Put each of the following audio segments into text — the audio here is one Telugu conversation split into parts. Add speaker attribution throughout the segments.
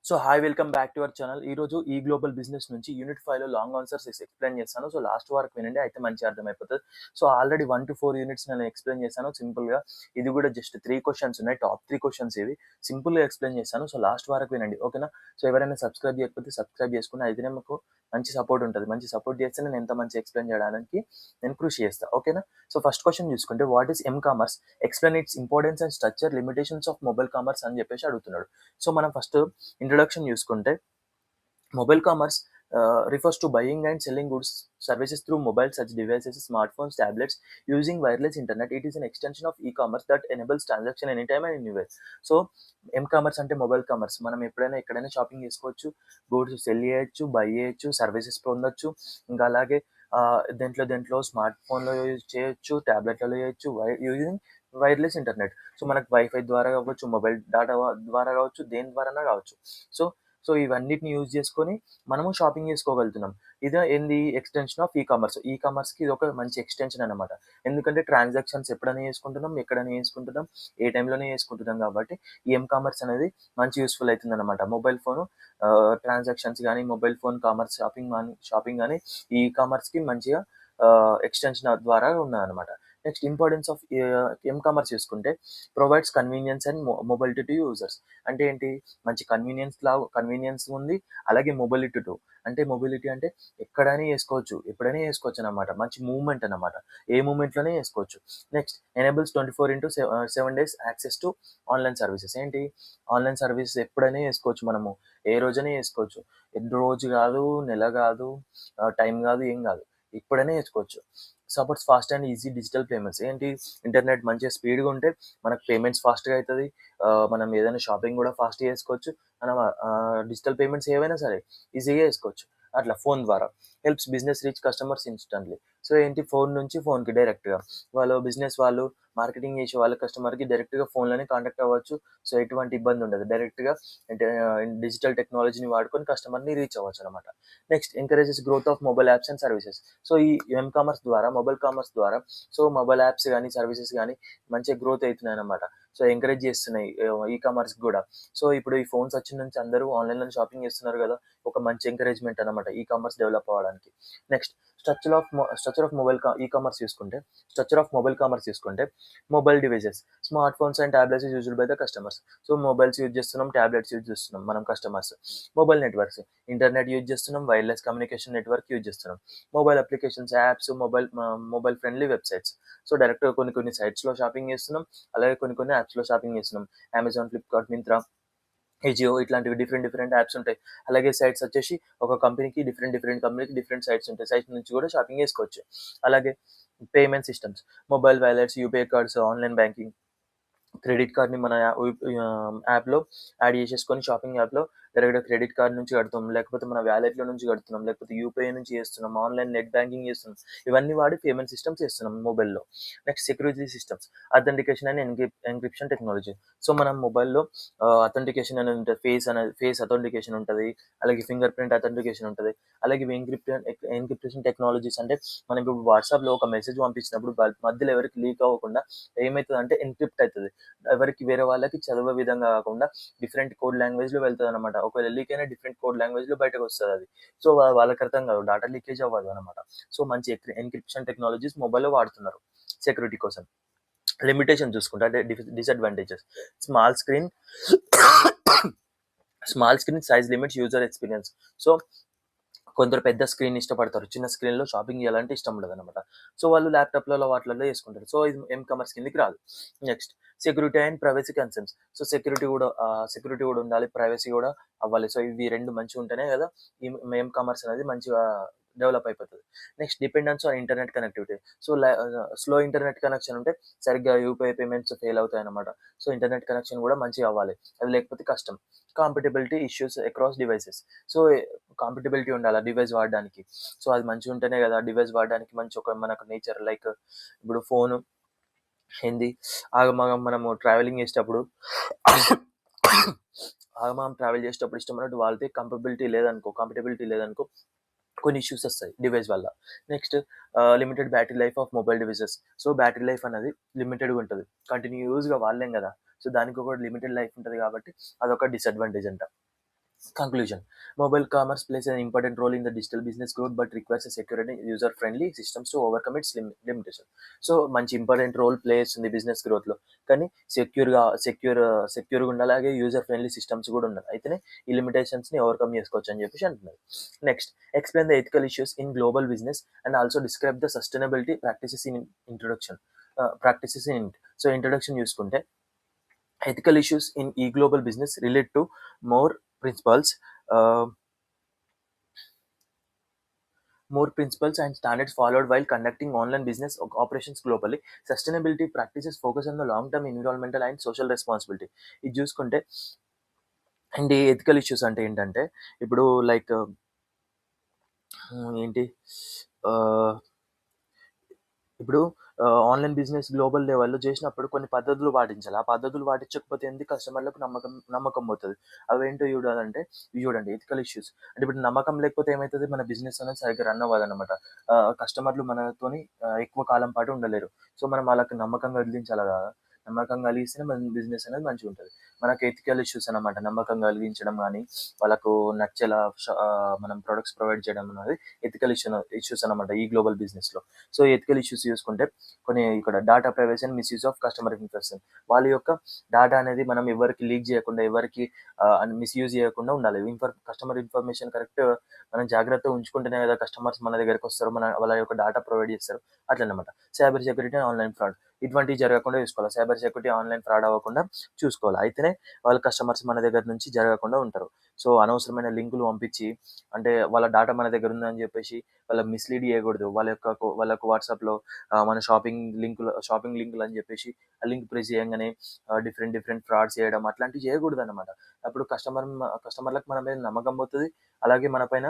Speaker 1: So hi welcome back to our channel. ఈరోజు ఈ గ్లోబల్ బిజినెస్ నుంచి యూనిట్ 5లో లాంగ్ ఆన్సర్స్ ఎక్స్ప్లెయిన్ చేస్తాను. సో లాస్ట్ వరకు వినండి, అయితే మంచిగా అర్థమైపోతది. సో ఆల్రెడీ 1-4 యూనిట్స్ నేను ఎక్స్ప్లెయిన్ చేశాను సింపుల్‌గా. ఇది కూడా జస్ట్ 3 క్వెషన్స్ ఉన్నాయి. టాప్ 3 క్వెషన్స్ ఇవి. సింపుల్‌గా ఎక్స్ప్లెయిన్ చేశాను. సో లాస్ట్ వరకు వినండి. ఓకేనా? సో ఎవరైనా సబ్స్క్రైబ్ చేయకపోతే సబ్స్క్రైబ్ చేసుకుని అయితేనే మాకు మంచి సపోర్ట్ ఉంటది. మంచి సపోర్ట్ చేస్తేనే నేను ఎంత మంచి ఎక్స్ప్లెయిన్ చేయడానికి నేను కృషి చేస్తా. ఓకేనా? సో ఫస్ట్ క్వెషన్ చూసుకుంటే what is commerce? Explain its importance and structure, limitations of mobile commerce అని చెప్పేసి అడుగుతున్నాడు. సో మనం ఫస్ట్ ఇంట్రొడక్షన్ చూసుకుంటే mobile commerce refers to buying and selling goods services through mobile such devices, smartphones, tablets using wireless internet. It is an extension of e-commerce that enables transaction anytime and anywhere. So commerce అంటే మొబైల్ కామర్స్. మనం ఎప్పుడైనా ఎక్కడైనా షాపింగ్ చేసుకోవచ్చు, గూడ్స్ సెల్ చేయొచ్చు, బై చేయొచ్చు, సర్వీసెస్ పొందొచ్చు. ఇంకా అలాగే దేంట్లో స్మార్ట్ ఫోన్లో యూజ్ చేయొచ్చు, ట్యాబ్లెట్లలో చేయొచ్చు, యూజింగ్ వైర్లెస్ ఇంటర్నెట్. సో మనకు వైఫై ద్వారా కావచ్చు, మొబైల్ డేటా ద్వారా కావచ్చు, దేని ద్వారానా కావచ్చు. సో సో ఇవన్నిటిని యూజ్ చేసుకొని మనము షాపింగ్ చేసుకోగలుగుతున్నాం. ఇదే ఏంది ఎక్స్‌టెన్షన్ ఆఫ్ ఈ కామర్స్. ఈ కామర్స్‌కి ఇదొక మంచి ఎక్స్‌టెన్షన్ అన్నమాట. ఎందుకంటే ట్రాన్సాక్షన్స్ ఎప్పుడైనా చేసుకుంటున్నాం, ఎక్కడైనా చేసుకుంటున్నాం, ఏ టైంలోనే చేసుకుంటున్నాం కాబట్టి ఈ కామర్స్ అనేది మంచి యూజ్‌ఫుల్ అయితుందన్నమాట. మొబైల్ ఫోను ట్రాన్సాక్షన్స్ గానీ, మొబైల్ ఫోన్ కామర్స్ షాపింగ్ గానీ ఈ కామర్స్‌కి మంచిగా ఎక్స్‌టెన్షన్ ద్వారా ఉన్నదన్నమాట. నెక్స్ట్ ఇంపార్టెన్స్ ఆఫ్ కామర్స్ చూసుకుంటే provides convenience and mobility to users. అంటే ఏంటి? మంచి కన్వీనియన్స్ ఉంది. అలాగే మొబిలిటీ టూ. అంటే మొబిలిటీ అంటే ఎక్కడైనా చేసుకోవచ్చు, ఎప్పుడైనా చేసుకోవచ్చనమాట. మంచి మూవ్‌మెంట్ అన్నమాట. ఏ మూవ్‌మెంట్‌లోనే చేసుకోవచ్చు. Next enables 24/7 days access to online services. ఏంటి? ఆన్‌లైన్ సర్వీసెస్ ఎప్పుడైనా చేసుకోవచ్చు మనము. ఏ రోజైనా చేసుకోవచ్చు. రోజు కాదు, నెల కాదు, టైం కాదు, ఏం కాదు. ఎప్పుడైనా చేసుకోవచ్చు. Supports fast and easy digital payments. ఏంటి? ఇంటర్నెట్ మంచిగా స్పీడ్‌గా ఉంటే మనకు పేమెంట్స్ ఫాస్ట్‌గా అయితది. మనం ఏదైనా షాపింగ్ కూడా ఫాస్ట్‌గా చేసుకోవచ్చు. మనం డిజిటల్ పేమెంట్స్ ఏవైనా సరే ఈజీగా చేసుకోవచ్చు. అట్లా ఫోన్ ద్వారా. Helps business reach customers instantly. So ఏంటి? ఫోన్ నుంచి ఫోన్‌కి డైరెక్ట్‌గా. బిజినెస్ వాళ్ళు, మార్కెటింగ్ చేసే వాళ్ళు కస్టమర్‌కి డైరెక్ట్‌గా ఫోన్‌లోనే కాంటాక్ట్ అవ్వచ్చు. సో ఎటువంటి ఇబ్బంది ఉండదు. డైరెక్ట్‌గా అంటే డిజిటల్ టెక్నాలజీని వాడుకొని కస్టమర్‌ని రీచ్ అవ్వచ్చనమాట. Next encourages growth of mobile apps and services. So ఈ మొబైల్ కామర్స్ ద్వారా మొబైల్ యాప్స్ గానీ, సర్వీసెస్ గానీ మంచిగా గ్రోత్ అయితున్నాయన్నమాట. సో ఎంకరేజ్ చేస్తున్నాయి ఈ కామర్స్‌కి గూడా. సో ఇప్పుడు ఈ ఫోన్స్ వచ్చిన నుంచి అందరూ ఆన్‌లైన్‌లోనే షాపింగ్ చేస్తున్నారు గదా! ఒక మంచి ఎంకరేజ్‌మెంట్ అన్నమాట ఈ కామర్స్ డెవలప్ అవ్వడానికి. Next structure of mobile commerce చూసుకుంటే mobile devices, smart phones and tablets used by the customers. So mobiles use చేస్తున్నాం, టాబ్లెట్స్ యూజ్ చేస్తున్నాం మనం customers. Mobile networks, internet use చేస్తున్నాం, వైర్‌లెస్ కమ్యూనికేషన్ నెట్వర్క్ యూజ్ చేస్తున్నాం. Mobile applications, apps, mobile friendly websites. So డైరెక్ట్‌గా కొన్ని సైట్స్‌లో షాపింగ్ చేస్తున్నాం. అలాగే కొన్ని యాప్స్‌లో షాపింగ్ చేస్తున్నాం. అమెజాన్, ఫ్లిప్‌కార్ట్, మింత్రా, ఎజియో ఇట్లాంటివి డిఫరెంట్ యాప్స్ ఉంటాయి. అలాగే సైట్స్ వచ్చేసి ఒక కంపెనీకి డిఫరెంట్ కంపెనీకి డిఫరెంట్ సైట్స్ ఉంటాయి. సైట్స్ నుంచి కూడా షాపింగ్ చేసుకోవచ్చు. అలాగే payment systems, mobile wallets, UPI cards, online banking, credit కార్డ్‌ని మన యాప్‌లో యాడ్ చేసేసుకొని షాపింగ్ యాప్‌లో డైరెక్ట్‌గా క్రెడిట్ కార్డ్ నుంచి కడతాం. లేకపోతే మన వాలెట్‌లో నుంచి కడుతున్నాం. లేకపోతే యూపీఐ నుంచి చేస్తున్నాం. ఆన్‌లైన్ నెట్ బ్యాంకింగ్ చేస్తున్నాం. ఇవన్నీ వాడి పేమెంట్ సిస్టమ్స్ చేస్తున్నాం మొబైల్‌లో. Next security systems, authentication and encryption technology. So మనం మొబైల్‌లో అథెంటికేషన్ అనేది ఉంటది. ఫేస్ అథెంటికేషన్ ఉంటది. అలాగే ఫింగర్ ప్రింట్ అథెంటికేషన్ ఉంటది. అలాగే ఎన్క్రిప్షన్ టెక్నాలజీస్ అంటే మనం ఇప్పుడు వాట్సాప్‌లో ఒక మెసేజ్ పంపించినప్పుడు మధ్యలో ఎవరికీ లీక్ అవ్వకుండా ఏమైతదంటే ఎన్క్రిప్ట్ అయితది. ఎవరికి వేరే వాళ్ళకి చదివే విధంగా కాకుండా డిఫరెంట్ కోడ్ లాంగ్వేజ్‌లో వెళ్తదనమాట. ఒకవేళ లీక్ అయినా డిఫరెంట్ కోడ్ లాంగ్వేజ్‌లో బయటకొస్తదది. సో వాళ్ళకి అర్థం కాదు. డేటా లీకేజ్ అవ్వదనమాట. సో మంచి ఎన్క్రిప్షన్ టెక్నాలజీస్ మొబైల్‌లో వాడుతున్నారు సెక్యూరిటీ కోసం. లిమిటేషన్ చూసుకుంటే అంటే disadvantages. Small screen small screen size limits user experience. So కొందరు పెద్ద స్క్రీన్ ఇష్టపడతారు. చిన్న స్క్రీన్‌లో షాపింగ్ చేయాలంటే ఇష్టం ఉండదనమాట. సో వాళ్ళు ల్యాప్‌టాప్‌లలో వాటిలలో చేసుకుంటారు. సో ఇది కామర్స్ కిందకి రాదు. Next security and privacy concerns. So security కూడా ఉండాలి. ప్రైవసీ కూడా అవ్వాలి. సో ఇవి 2 మంచిగుంటేనే కదా ఈ కామర్స్ అనేది మంచిగా డెవలప్ అయిపోతది. Next dependence on internet connectivity. So slow internet connection ఉంటే సరిగ్గా యూపీఐ పేమెంట్స్ ఫెయిల్ అవుతాయన్నమాట. సో ఇంటర్నెట్ కనెక్షన్ కూడా మంచిగా అవ్వాలి. అది లేకపోతే కష్టం. Compatibility issues across devices. So compatibility ఉండాలా డివైస్ వాడడానికి. సో అది మంచిగుంటేనే కదా డివైస్ వాడడానికి మంచి ఒక మనకు నేచర్ లైక్ ఇప్పుడు ఫోను ఏంది ఆగమాగం మనము ట్రావెలింగ్ చేసేటప్పుడు ఆగమాగం ట్రావెల్ చేసేటప్పుడు ఇష్టం ఉన్నట్టు వాడితే కాంపాటిబిలిటీ లేదనుకో కొన్ని ఇష్యూస్ వస్తాయి డివైస్ వల్ల. Next limited battery life of mobile devices. So battery life అనేది లిమిటెడ్‌గా ఉంటది. కంటిన్యూయస్‌గా వాడలేం కదా! సో దానికి ఒక లిమిటెడ్ లైఫ్ ఉంటది కాబట్టి అదొక డిసడ్వాంటేజ్ అంట. Conclusion. Mobile commerce plays an important role in the digital business growth but requires a secure and user-friendly systems to overcome its limitation. So మంచి ఇంపార్టెంట్ రోల్ ప్లే చేస్తుంది బిజినెస్ గ్రోత్లో. కానీ సెక్యూర్గా ఉండాలి, అలాగే యూజర్ ఫ్రెండ్లీ సిస్టమ్స్ కూడా ఉండాలి. అయితేనే ఈ లిమిటేషన్స్ని ఓవర్కమ్ చేసుకోవచ్చు అని చెప్పేసి అంటున్నారు. Next, explain the ethical issues in global business and also describe the sustainability practices in introduction. So introduction చూసుకుంటే, ethical issues in e-global business relate to more principles uh, more principles and standards followed while conducting online business operations globally. Sustainability practices focus on the long-term environmental and social responsibility. ఇది చూసుకుంటే అండ్ ఈ ఎథికల్ ఇష్యూస్ అంటే ఏంటంటే, ఇప్పుడు లైక్ ఏంటి ఇప్పుడు ఆన్లైన్ బిజినెస్ గ్లోబల్ లెవెల్లో చేసినప్పుడు కొన్ని పద్ధతులు పాటించాలి. ఆ పద్ధతులు పాటించకపోతే ఏంది, కస్టమర్లకు నమ్మకం పోతుంది. అవేంటో చూడాలంటే ఇవి చూడండి, ఎథికల్ ఇష్యూస్ అంటే ఇప్పుడు నమ్మకం లేకపోతే ఏమవుతుంది, మన బిజినెస్ అనేది సరిగ్గా రన్ అవ్వదన్నమాట. కస్టమర్లు మనతోని ఎక్కువ కాలం పాటు ఉండలేరు. సో మనం వాళ్ళకి నమ్మకం కలిగించాలి కదా. నమ్మకం కలిగిస్తేనే మన బిజినెస్ అనేది మంచిగా ఉంటుంది. మనకు ఎథికల్ ఇష్యూస్ అనమాట, నమ్మకం కలిగించడం కానీ, వాళ్ళకు నచ్చేలా మనం ప్రొడక్ట్స్ ప్రొవైడ్ చేయడం అనేది ఎథికల్ ఇష్యూస్ అనమాట ఈ గ్లోబల్ బిజినెస్లో. సో ఎథికల్ ఇష్యూస్ చూసుకుంటే కొన్ని ఇక్కడ data privacy and misuse of customer information. వాళ్ళ యొక్క డాటా అనేది మనం ఎవరికి లీక్ చేయకుండా, ఎవరికి మిస్యూజ్ చేయకుండా ఉండాలి. కస్టమర్ ఇన్ఫర్మేషన్ కరెక్ట్ మనం జాగ్రత్తగా ఉంచుకుంటేనే కదా కస్టమర్స్ మన దగ్గరికి వస్తారు, వాళ్ళ యొక్క డాటా ప్రొవైడ్ చేస్తారు. అట్లనమాట. Cyber security and online fraud ఇటువంటివి జరగకుండా చూసుకోవాలి. సైబర్ సెక్యూరిటీ, ఆన్లైన్ ఫ్రాడ్ అవ్వకుండా చూసుకోవాలి. అయితేనే వాళ్ళ కస్టమర్స్ మన దగ్గర నుంచి జరగకుండా ఉంటారు. సో అనవసరమైన లింకులు పంపించి, అంటే వాళ్ళ డాటా మన దగ్గర ఉందని చెప్పేసి వాళ్ళ మిస్లీడ్ చేయకూడదు. వాళ్ళకు వాట్సాప్లో మన షాపింగ్ లింకులు అని చెప్పేసి ఆ లింక్ ప్రెస్ చేయగానే డిఫరెంట్ ఫ్రాడ్స్ చేయడం అట్లాంటివి చేయకూడదు అనమాట. అప్పుడు కస్టమర్లకు మన మీద నమ్మకం పోతుంది, అలాగే మన పైన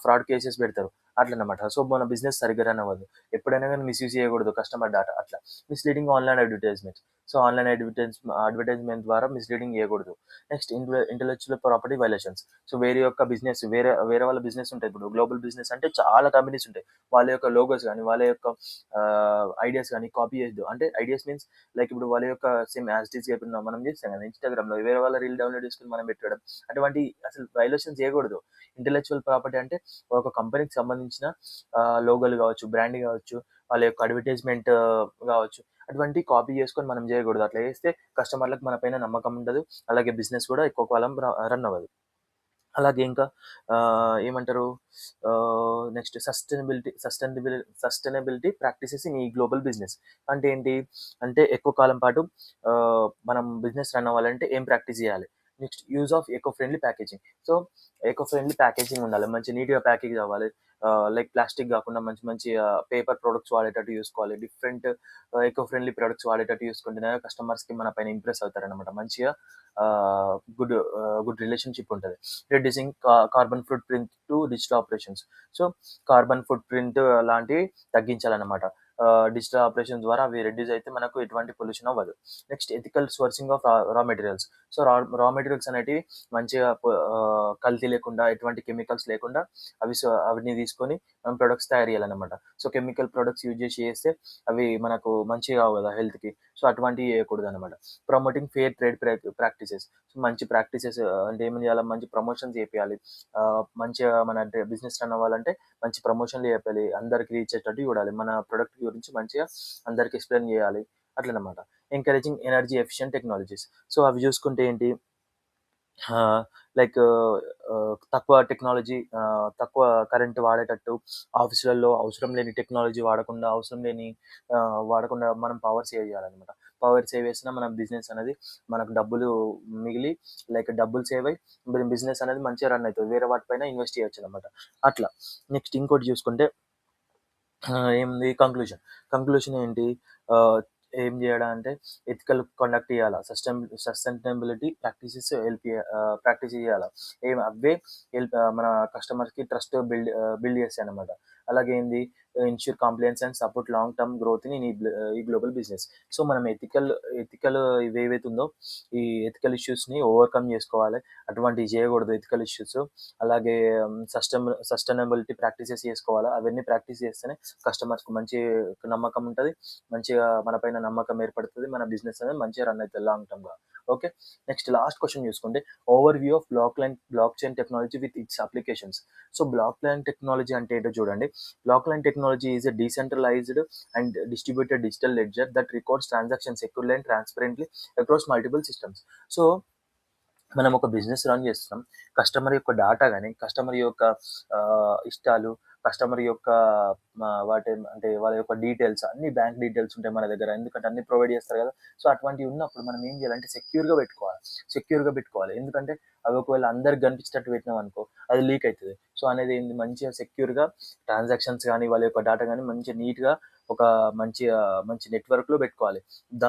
Speaker 1: ఫ్రాడ్ కేసెస్ పెడతారు అట్లనమాట. సో మన బిజినెస్ సరిగ్గా రన్ అవ్వదు. ఎప్పుడైనా కానీ మిస్యూజ్ చేయకూడదు కస్టమర్ డాటా. అట్లా misleading online advertisement. So online advertisement ద్వారా మిస్లీడింగ్ చేయకూడదు. Next, intellectual property violations. So వేరే వాళ్ళ బిజినెస్ ఉంటాయి. ఇప్పుడు గ్లోబల్ బిజినెస్ అంటే చాలా కంపెనీస్ ఉంటాయి. వాళ్ళ యొక్క లోగోస్ కానీ, వాళ్ళ యొక్క ఐడియాస్ కానీ కాపీ చేయొద్దు. అంటే ఐడియాస్ మీన్స్ లైక్ ఇప్పుడు వాళ్ళ యొక్క సేమ్ యాజ్ ఇట్ ఈస్ ఇప్పుడు మనం చేస్తాం కదా ఇన్స్టాగ్రామ్లో, వేరే వాళ్ళ రీల్ డౌన్లోడ్ చేసుకుని మనం పెట్టడం, అటువంటి అసలు వైలేషన్స్ చేయకూడదు. ఇంటెలెక్చువల్ ప్రాపర్టీ అంటే ఒక కంపెనీకి సంబంధించిన లోగోలు కావచ్చు, బ్రాండ్ కావచ్చు, వాళ్ళ యొక్క అడ్వర్టైజ్మెంట్ కావచ్చు, అటువంటి కాపీ చేసుకొని మనం చేయకూడదు. అట్లా చేస్తే కస్టమర్లకు మన పైన నమ్మకం ఉండదు, అలాగే బిజినెస్ కూడా ఎక్కువ కాలం రన్ అవ్వదు. అలాగే ఇంకా ఏమంటారు, నెక్స్ట్ సస్టైనబిలిటీ ప్రాక్టీసెస్ ఇన్ ఈ గ్లోబల్ బిజినెస్ అంటే ఏంటి అంటే, ఎక్కువ కాలం పాటు మనం బిజినెస్ రన్ అవ్వాలంటే ఏం ప్రాక్టీస్ చేయాలి. Next, use of eco friendly packaging. So eco friendly packaging ఉండాలి, మంచి నీట్గా ప్యాకేజ్ అవ్వాలి. లైక్ ప్లాస్టిక్ కాకుండా మంచి మంచి పేపర్ ప్రొడక్ట్స్ వాడేటట్టు చూసుకోవాలి. డిఫరెంట్ ఎకో ఫ్రెండ్లీ ప్రొడక్ట్స్ వాడేటట్టు చూసుకుంటేనే కస్టమర్స్కి మన పైన ఇంప్రెస్ అవుతారనమాట. మంచిగా గుడ్ గుడ్ రిలేషన్షిప్ ఉంటుంది. Reducing carbon foot print to digital operations. So carbon foot print లాంటివి తగ్గించాలన్నమాట. డిజిటల్ ఆపరేషన్ ద్వారా అవి రెడ్యూస్ అయితే మనకు ఎటువంటి పొల్యూషన్ అవ్వదు. నెక్స్ట్, ఎథికల్ సోర్సింగ్ ఆఫ్ రా మెటీరియల్స్. సో రా మెటీరియల్స్ అనేటివి మంచిగా కల్తీ లేకుండా, ఎటువంటి కెమికల్స్ లేకుండా అవిని తీసుకొని మనం ప్రొడక్ట్స్ తయారు చేయాలన్నమాట. సో కెమికల్ ప్రొడక్ట్స్ యూజ్ చేస్తే అవి మనకు మంచిగా కావు కదా హెల్త్కి. సో అటువంటివి చేయకూడదు అనమాట. Promoting fair trade practices. So మంచి ప్రాక్టీసెస్ అంటే ఏం చేయాలి, మంచి ప్రమోషన్స్ చేయాలి. మంచిగా మన బిజినెస్ రన్ అవ్వాలంటే మంచి ప్రమోషన్లు చెప్పాలి, అందరికి రీచ్ అయ్యేటట్టు చూడాలి, మన ప్రొడక్ట్ గురించి మంచిగా అందరికి ఎక్స్ప్లెయిన్ చేయాలి అట్లనమాట. Encouraging energy efficient technologies. So అవి చూసుకుంటే ఏంటి, లైక్ తక్కువ టెక్నాలజీ, తక్కువ కరెంట్ వాడేటట్టు ఆఫీసులలో అవసరం లేని టెక్నాలజీ వాడకుండా మనం పవర్ సేవ్ చేయాలన్నమాట. పవర్ సేవ్ చేసినా మన బిజినెస్ అనేది మనకు డబ్బులు మిగిలి, లైక్ డబ్బులు సేవ్ అయ్యి బిజినెస్ అనేది మంచిగా రన్ అవుతుంది. వేరే వాటిపైన ఇన్వెస్ట్ చేయొచ్చు అనమాట. అట్లా. నెక్స్ట్ ఇంకోటి చూసుకుంటే ఏముంది, కంక్లూషన్ ఏంటి, ఏం చేయడం అంటే ఎథికల్ కండక్ట్ చేయాలా, సస్టైనబిలిటీ ప్రాక్టీసెస్ ప్రాక్టీస్ చేయాలా. అవే మన కస్టమర్స్కి ట్రస్ట్ బిల్డ్ చేస్తాయి అనమాట. అలాగే ఏంది ensure compliance and support long term growth in ఈ గ్లోబల్ బిజినెస్. సో మనం ఎథికల్ ఇవేవైతే ఉందో ఈ ఎథికల్ ఇష్యూస్ని ఓవర్కమ్ చేసుకోవాలి. అటువంటివి చేయకూడదు ఎథికల్ ఇష్యూస్. అలాగే సస్టైనబిలిటీ ప్రాక్టీసెస్ చేసుకోవాలి. అవన్నీ ప్రాక్టీస్ చేస్తేనే కస్టమర్స్కి మంచి నమ్మకం ఉంటుంది, మంచిగా మన పైన నమ్మకం ఏర్పడుతుంది, మన బిజినెస్ అనేది మంచిగా రన్ అవుతుంది లాంగ్ టర్మ్గా. ఓకే, నెక్స్ట్ లాస్ట్ క్వశ్చన్ చూసుకుంటే overview of block chain technology with its applications. So blockchain technology అంటే ఏంటో చూడండి. Blockchain technology is a decentralized and distributed digital ledger that records transaction securely and transparently across multiple systems. So మనం ఒక బిజినెస్ రన్ చేస్తున్నాం. కస్టమర్ యొక్క డాటా కానీ, కస్టమర్ యొక్క ఇష్టాలు, కస్టమర్ యొక్క వాటి అంటే వాళ్ళ యొక్క డీటెయిల్స్, అన్ని బ్యాంక్ డీటెయిల్స్ ఉంటాయి మన దగ్గర. ఎందుకంటే అన్ని ప్రొవైడ్ చేస్తారు కదా. సో అటువంటివి ఉన్నప్పుడు మనం ఏం చేయాలంటే సెక్యూర్గా పెట్టుకోవాలి. ఎందుకంటే అవి ఒకవేళ అందరికి కనిపించేటట్టు పెట్టినాం అనుకో, అది లీక్ అవుతుంది. సో అనేది ఏంది, మంచిగా సెక్యూర్గా ట్రాన్సాక్షన్స్ కానీ వాళ్ళ యొక్క డాటా కానీ మంచిగా నీట్గా ఒక మంచి నెట్వర్క్లో పెట్టుకోవాలి.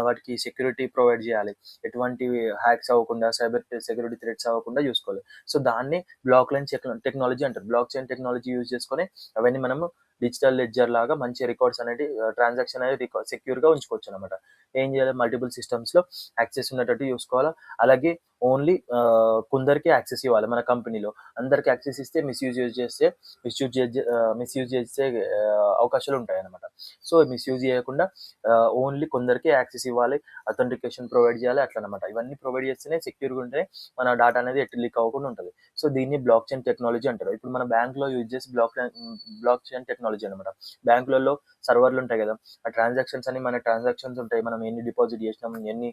Speaker 1: వాటికి సెక్యూరిటీ ప్రొవైడ్ చేయాలి. ఎటువంటి హ్యాక్స్ అవ్వకుండా, సైబర్ సెక్యూరిటీ థ్రెట్స్ అవ్వకుండా చూసుకోవాలి. సో దాన్ని బ్లాక్ లైన్ టెక్నాలజీ అంటారు. బ్లాక్ చైన్ టెక్నాలజీ యూజ్ చేసుకొని అవన్నీ మనము డిజిటల్ లెడ్జర్ లాగా మంచి రికార్డ్స్ అనేది ట్రాన్సాక్షన్ అనేది సెక్యూర్గా ఉంచుకోవచ్చు అనమాట. ఏం చేయాలి, మల్టిపుల్ సిస్టమ్స్లో యాక్సెస్ ఉన్నట్టు చూసుకోవాలి. అలాగే ఓన్లీ కొందరికి యాక్సెస్ ఇవ్వాలి. మన కంపెనీలో అందరికి యాక్సెస్ ఇస్తే మిస్యూజ్ చేసే అవకాశాలు ఉంటాయి అన్నమాట. సో మిస్యూజ్ చేయకుండా ఓన్లీ కొందరికి యాక్సెస్ ఇవ్వాలి, అథెంటికేషన్ ప్రొవైడ్ చేయాలి, అట్లా అనమాట. ఇవన్నీ ప్రొవైడ్ చేస్తేనే సెక్యూర్గా ఉంటే మన డాటా అనేది ఎటు లీక్ అవ్వకుండా ఉంటుంది. సో దీన్ని బ్లాక్ చైన్ టెక్నాలజీ అంటారు. ఇప్పుడు మన బ్యాంక్లో యూజ్ చేసి బ్లాక్ చైన్ టెక్నాలజీ అనమాట. బ్యాంకులలో సర్వర్లు ఉంటాయి కదా, ఆ ట్రాన్సాక్షన్స్ అని మన ట్రాన్సాక్షన్స్ ఉంటాయి. మనం ఎన్ని డిపాజిట్ చేసినాం, ఎన్ని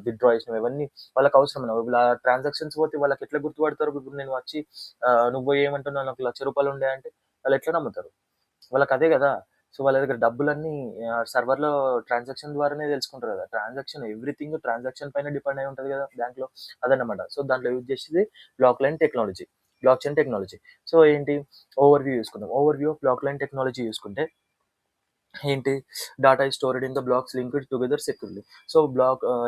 Speaker 1: విత్డ్రా చేసినాం, ఇవన్నీ వాళ్ళకి అవసరం. ఇప్పుడు ఆ ట్రాన్సాక్షన్స్ పోతే వాళ్ళకి ఎట్లా గుర్తుపడతారు? ఇప్పుడు నేను వచ్చి నువ్వు ఏమంటున్నావు, నాకు ₹1,00,000 ఉండే అంటే వాళ్ళు ఎట్లా నమ్ముతారు? వాళ్ళకి అదే కదా. సో వాళ్ళ దగ్గర డబ్బులన్నీ సర్వర్లో ట్రాన్సాక్షన్ ద్వారానే తెలుసుకుంటారు కదా. ఎవ్రీథింగ్ ట్రాన్సాక్షన్ పైన డిపెండ్ అయి ఉంటుంది కదా బ్యాంక్లో. అదనమాట. సో దాంట్లో యూజ్ చేసేది బ్లాక్ చైన్ టెక్నాలజీ. సో ఏంటి, overview of blockchain technology చూసుకుంటే ఏంటి, data is stored in the blocks linked together securely. So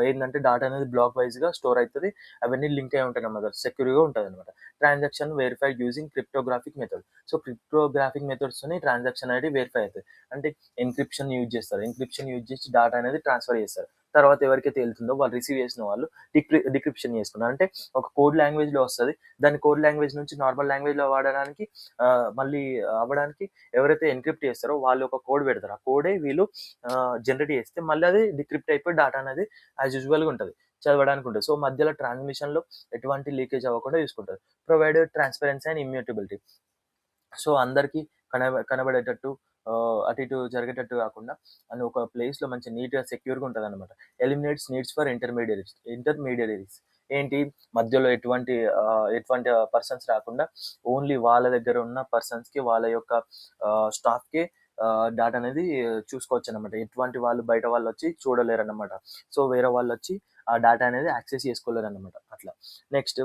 Speaker 1: ఏంటంటే డాటా అనేది బ్లాక్ వైజ్గా స్టోర్ అవుతుంది. అవన్నీ లింక్ అయి ఉంటాయి అన్నమాట, సెక్యూర్గా ఉంటుంది అనమాట. Transaction verified using cryptographic method. So cryptographic మెథడ్స్తోని ట్రాన్సాక్షన్ అనేది వెరిఫై అవుతుంది. అంటే ఎన్క్రిప్షన్ యూజ్ చేసి డాటా అనేది ట్రాన్స్ఫర్ చేస్తారు. తర్వాత ఎవరికైతే వెళ్తుందో వాళ్ళు రిసీవ్ చేసిన వాళ్ళు డిక్రిప్షన్ చేసుకున్నారు. అంటే ఒక కోడ్ లాంగ్వేజ్లో వస్తుంది. దాన్ని కోడ్ లాంగ్వేజ్ నుంచి నార్మల్ లాంగ్వేజ్లో వాడడానికి మళ్ళీ అవ్వడానికి ఎవరైతే ఎన్క్రిప్ట్ చేస్తారో వాళ్ళు ఒక కోడ్ పెడతారు. ఆ కోడే వీళ్ళు జనరేట్ చేస్తే మళ్ళీ అది డిక్రిప్ట్ అయిపోయి డాటా అనేది యాజ్ యూజువల్గా ఉంటుంది, చదవడానికి ఉంటుంది. సో మధ్యలో ట్రాన్స్మిషన్లో ఎటువంటి లీకేజ్ అవ్వకుండా చూసుకుంటారు. Provided transparency and immutability. So అందరికీ కనబడేటట్టు అటు ఇటు జరిగేటట్టు కాకుండా అని ఒక ప్లేస్లో మంచి నీట్గా సెక్యూర్గా ఉంటుంది అనమాట. Eliminates needs for intermediaries. ఏంటి, మధ్యలో ఎటువంటి పర్సన్స్ రాకుండా ఓన్లీ వాళ్ళ దగ్గర ఉన్న పర్సన్స్కి, వాళ్ళ యొక్క స్టాఫ్కి డాటా అనేది చూసుకోవచ్చు అనమాట. ఎటువంటి వాళ్ళు బయట వాళ్ళు వచ్చి చూడలేరు అనమాట. సో వేరే వాళ్ళు వచ్చి ఆ డాటా అనేది యాక్సెస్ చేసుకోలేరు అనమాట. అట్లా నెక్స్ట్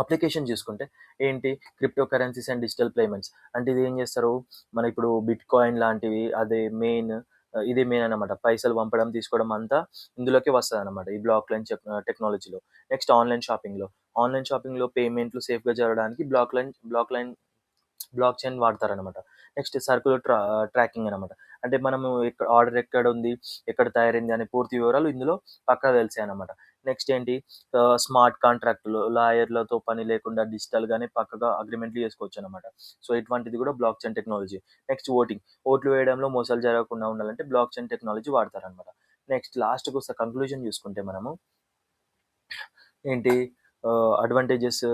Speaker 1: అప్లికేషన్ చూసుకుంటే ఏంటి, crypto currencies and digital payments. అంటే ఇది ఏం చేస్తారు, మన ఇప్పుడు బిట్ కాయిన్ లాంటివి ఇదే మెయిన్ అనమాట. పైసలు పంపడం తీసుకోవడం అంతా ఇందులోకి వస్తుంది అనమాట ఈ బ్లాక్ లైన్ టెక్నాలజీలో. నెక్స్ట్ ఆన్లైన్ షాపింగ్లో పేమెంట్లు సేఫ్గా జరగడానికి బ్లాక్ చైన్ వాడతారనమాట. నెక్స్ట్ సర్కులర్ ట్రాకింగ్ అనమాట. అంటే మనము ఆర్డర్ ఎక్కడ ఉంది, ఎక్కడ తయారైంది అనే పూర్తి వివరాలు ఇందులో పక్కా తెలిసాయి అనమాట. నెక్స్ట్ ఏంటి, స్మార్ట్ కాంట్రాక్టులు, లాయర్లతో పని లేకుండా డిజిటల్గానే పక్కగా అగ్రిమెంట్లు చేసుకోవచ్చు అనమాట. సో ఇటువంటిది కూడా బ్లాక్ చైన్ టెక్నాలజీ. నెక్స్ట్ ఓట్లు వేయడంలో మోసాలు జరగకుండా ఉండాలంటే బ్లాక్ చైన్ టెక్నాలజీ వాడతారనమాట. నెక్స్ట్ లాస్ట్కి వస్తే కంక్లూజన్ చూసుకుంటే మనము ఏంటి, అడ్వాంటేజెస్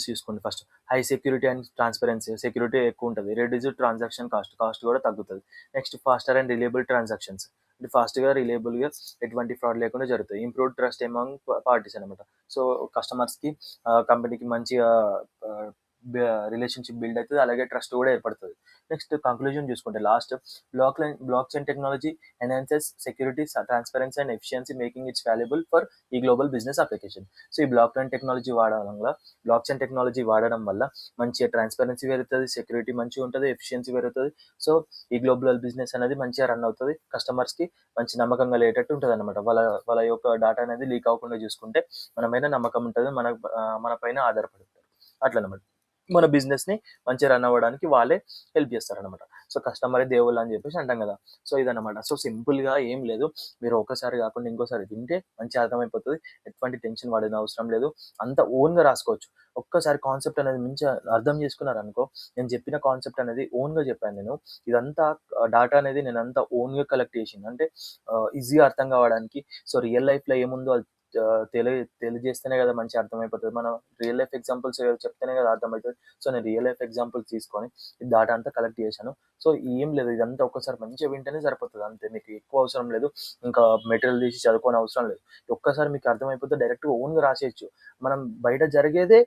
Speaker 1: చూసుకోండి. First high security and transparency. Security ఎక్కువ ఉంటుంది. రెడ్యూస్డ్ ట్రాన్సాక్షన్ కాస్ట్ కూడా తగ్గుతుంది. Next faster and reliable transactions. అంటే ఫాస్ట్గా రిలయబుల్గా ఎటువంటి ఫ్రాడ్ లేకుండా జరుగుతుంది. ఇంప్రూవ్డ్ ట్రస్ట్ ఎమాంగ్ పార్టీస్ అనమాట. సో కస్టమర్స్కి కంపెనీకి మంచిగా రిలేషన్షిప్ బిల్డ్ అవుతుంది. అలాగే ట్రస్ట్ కూడా ఏర్పడుతుంది. నెక్స్ట్ కంక్లూజన్ చూసుకుంటే last, block chain technology enhances security, transparency and efficiency, making it's valuable for ఈ గ్లోబల్ బిజినెస్ అప్లికేషన్. సో ఈ బ్లాక్ చైన్ టెక్నాలజీ వాడడం వల్ల మంచిగా ట్రాన్స్పరెన్సీ పెరుగుతుంది, సెక్యూరిటీ మంచిగా ఉంటుంది, ఎఫిషియన్సీ పెరుగుతుంది. సో ఈ గ్లోబల్ బిజినెస్ అనేది మంచిగా రన్ అవుతుంది. కస్టమర్స్కి మంచి నమ్మకంగా లేటట్టు ఉంటుంది అనమాట. వాళ్ళ యొక్క డాటా అనేది లీక్ అవ్వకుండా చూసుకుంటే మన పైన నమ్మకం ఉంటుంది, మన పైన ఆధారపడుతుంది. అట్లా అనమాట. మన బిజినెస్‌ని మంచిగా రన్ అవ్వడానికి వాళ్ళే హెల్ప్ చేస్తారనమాట. సో, కస్టమరే దేవుళ్ళు అని చెప్పేసి అంటాం కదా! సో, ఇదనమాట. సో, సింపుల్‌గా ఏం లేదు. మీరు ఒక్కసారి కాకుండా ఇంకోసారి వింటే మంచిగా అర్థమైపోతది. ఎటువంటి టెన్షన్ పడని అవసరం లేదు. అంతా ఓన్‌గా రాసుకోవచ్చు. ఒక్కసారి కాన్సెప్ట్ అనేది మంచిగా అర్థం చేసుకున్నారనుకో, నేను చెప్పిన కాన్సెప్ట్ అనేది ఓన్‌గా చెప్పాను నేను. ఇదంతా డాటా అనేది నేనంతా ఓన్‌గా కలెక్ట్ చేసింది. అంటే ఈజీగా అర్థం కావడానికి. సో, రియల్ లైఫ్‌లో ఏముందో అది తెలియజేస్తేనే కదా మంచిగా అర్థమైపోతది. మనం రియల్ లైఫ్ ఎగ్జాంపుల్స్ చెప్తేనే కదా అర్థమైతది. సో, నేను రియల్ లైఫ్ ఎగ్జాంపుల్స్ తీసుకొని ఈ డాటా అంతా కలెక్ట్ చేశాను. సో, ఏం లేదు. ఇదంతా ఒక్కసారి మంచిగా వింటేనే సరిపోతది అంతే. మీకు ఎక్కువ అవసరం లేదు. ఇంకా మెటీరియల్ తీసి చదువుకోని అవసరం లేదు. ఒక్కసారి మీకు అర్థమైపోతే డైరెక్ట్‌గా ఓన్‌గా రాసేయొచ్చు. మనం బయట జరిగేదే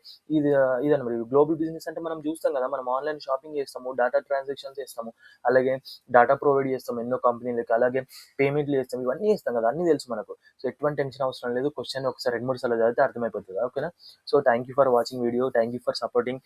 Speaker 1: ఇదనమాట. గ్లోబల్ బిజినెస్ అంటే మనం చూస్తాం కదా! మనం ఆన్‌లైన్ షాపింగ్ చేస్తాము. డాటా ట్రాన్సాక్షన్స్ చేస్తాము. అలాగే డాటా ప్రొవైడ్ చేస్తాం ఎన్నో కంపెనీలకి. అలాగే పేమెంట్‌లు చేస్తాం. ఇవన్నీ చేస్తాం కదా! అన్నీ తెలుసు మనకు. సో, ఎటువంటి టెన్షన్ అవసరం లేదు. క్వెషన్ ఒకసారి 2, 3 సార్లు చదివితే అర్థమైపోతది. ఓకేనా? So, thank you for watching video. Thank you for supporting.